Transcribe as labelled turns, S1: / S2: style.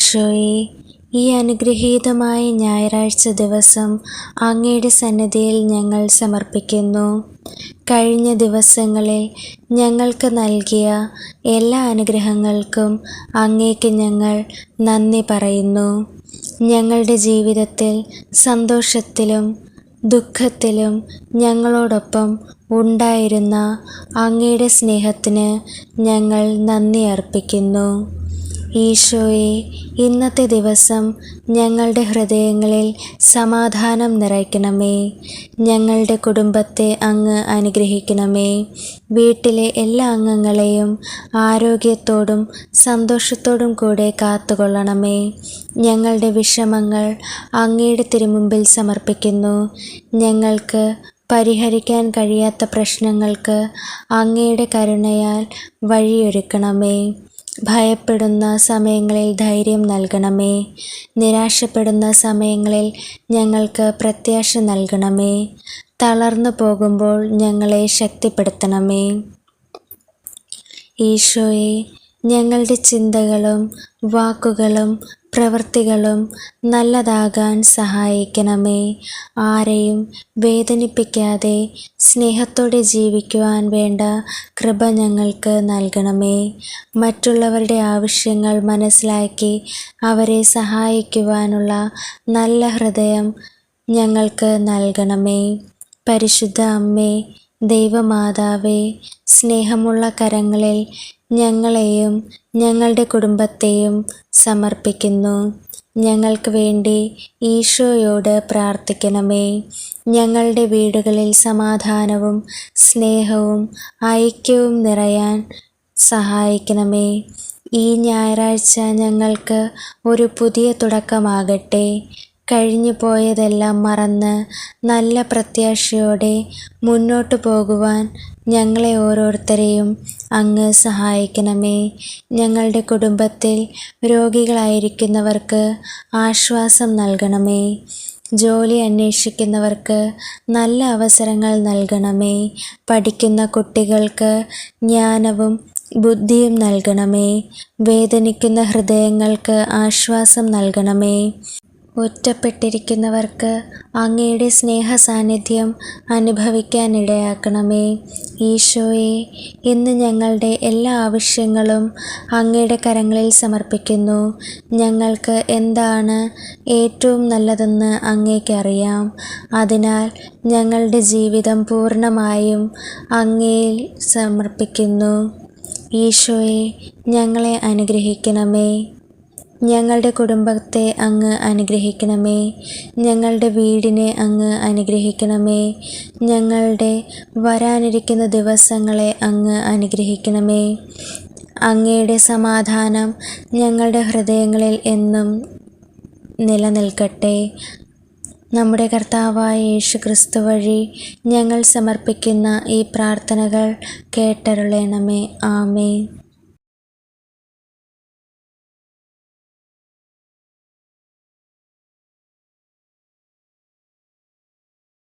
S1: ഈശോയെ, ഈ അനുഗ്രഹീതമായ ഞായറാഴ്ച ദിവസം അങ്ങയുടെ സന്നിധിയിൽ ഞങ്ങൾ സമർപ്പിക്കുന്നു. കഴിഞ്ഞ ദിവസങ്ങളിൽ ഞങ്ങൾക്ക് നൽകിയ എല്ലാ അനുഗ്രഹങ്ങൾക്കും അങ്ങേക്ക് ഞങ്ങൾ നന്ദി പറയുന്നു. ഞങ്ങളുടെ ജീവിതത്തിൽ സന്തോഷത്തിലും ദുഃഖത്തിലും ഞങ്ങളോടൊപ്പം ഉണ്ടായിരുന്ന അങ്ങയുടെ സ്നേഹത്തിന് ഞങ്ങൾ നന്ദി അർപ്പിക്കുന്നു. ഈശോയെ, ഇന്നത്തെ ദിവസം ഞങ്ങളുടെ ഹൃദയങ്ങളിൽ സമാധാനം നിറയ്ക്കണമേ. ഞങ്ങളുടെ കുടുംബത്തെ അങ്ങ് അനുഗ്രഹിക്കണമേ. വീട്ടിലെ എല്ലാ അംഗങ്ങളെയും ആരോഗ്യത്തോടും സന്തോഷത്തോടും കൂടെ കാത്തുകൊള്ളണമേ. ഞങ്ങളുടെ വിഷമങ്ങൾ അങ്ങയുടെ തിരുമുമ്പിൽ സമർപ്പിക്കുന്നു. ഞങ്ങൾക്ക് പരിഹരിക്കാൻ കഴിയാത്ത പ്രശ്നങ്ങൾക്ക് അങ്ങയുടെ കരുണയാൽ വഴിയൊരുക്കണമേ. ഭയപ്പെടുന്ന സമയങ്ങളിൽ ധൈര്യം നൽകണമേ. നിരാശപ്പെടുന്ന സമയങ്ങളിൽ ഞങ്ങൾക്ക് പ്രത്യാശ നൽകണമേ. തളർന്നു പോകുമ്പോൾ ഞങ്ങളെ ശക്തിപ്പെടുത്തണമേ. ഈശോയെ, ഞങ്ങളുടെ ചിന്തകളും വാക്കുകളും പ്രവൃത്തികളും നല്ലതാകാൻ സഹായിക്കണമേ. ആരെയും വേദനിപ്പിക്കാതെ സ്നേഹത്തോടെ ജീവിക്കുവാൻ വേണ്ട കൃപ ഞങ്ങൾക്ക് നൽകണമേ. മറ്റുള്ളവരുടെ ആവശ്യങ്ങൾ മനസ്സിലാക്കി അവരെ സഹായിക്കുവാനുള്ള നല്ല ഹൃദയം ഞങ്ങൾക്ക് നൽകണമേ. പരിശുദ്ധ അമ്മേ, ദൈവമാതാവേ, സ്നേഹമുള്ള കരങ്ങളിൽ ഞങ്ങളെയും ഞങ്ങളുടെ കുടുംബത്തെയും സമർപ്പിക്കുന്നു. ഞങ്ങൾക്ക് വേണ്ടി ഈശോയോട് പ്രാർത്ഥിക്കണമേ. ഞങ്ങളുടെ വീടുകളിൽ സമാധാനവും സ്നേഹവും ഐക്യവും നിറയാൻ സഹായിക്കണമേ. ഈ ഞായറാഴ്ച ഞങ്ങൾക്ക് ഒരു പുതിയ തുടക്കമാകട്ടെ. കഴിഞ്ഞു പോയതെല്ലാം മറന്ന് നല്ല പ്രത്യാശയോടെ മുന്നോട്ടു പോകുവാൻ ഞങ്ങളെ ഓരോരുത്തരെയും അങ്ങ് സഹായിക്കണമേ. ഞങ്ങളുടെ കുടുംബത്തിൽ രോഗികളായിരിക്കുന്നവർക്ക് ആശ്വാസം നൽകണമേ. ജോലി അന്വേഷിക്കുന്നവർക്ക് നല്ല അവസരങ്ങൾ നൽകണമേ. പഠിക്കുന്ന കുട്ടികൾക്ക് ജ്ഞാനവും ബുദ്ധിയും നൽകണമേ. വേദനിക്കുന്ന ഹൃദയങ്ങൾക്ക് ആശ്വാസം നൽകണമേ. ഒറ്റപ്പെട്ടിരിക്കുന്നവർക്ക് അങ്ങയുടെ സ്നേഹ സാന്നിധ്യം അനുഭവിക്കാനിടയാക്കണമേ. ഈശോയെ, ഇന്ന് ഞങ്ങളുടെ എല്ലാ ആവശ്യങ്ങളും അങ്ങയുടെ കരങ്ങളിൽ സമർപ്പിക്കുന്നു. ഞങ്ങൾക്ക് എന്താണ് ഏറ്റവും നല്ലതെന്ന് അങ്ങേക്കറിയാം. അതിനാൽ ഞങ്ങളുടെ ജീവിതം പൂർണ്ണമായും അങ്ങയിൽ സമർപ്പിക്കുന്നു. ഈശോയെ, ഞങ്ങളെ അനുഗ്രഹിക്കണമേ. ഞങ്ങളുടെ കുടുംബത്തെ അങ്ങ് അനുഗ്രഹിക്കണമേ. ഞങ്ങളുടെ വീടിനെ അങ്ങ് അനുഗ്രഹിക്കണമേ. ഞങ്ങളുടെ വരാനിരിക്കുന്ന ദിവസങ്ങളെ അങ്ങ് അനുഗ്രഹിക്കണമേ. അങ്ങയുടെ സമാധാനം ഞങ്ങളുടെ ഹൃദയങ്ങളിൽ എന്നും നിലനിൽക്കട്ടെ. നമ്മുടെ കർത്താവായ യേശുക്രിസ്തു വഴി ഞങ്ങൾ സമർപ്പിക്കുന്ന ഈ പ്രാർത്ഥനകൾ കേട്ടരുളണമേ. ആമേൻ.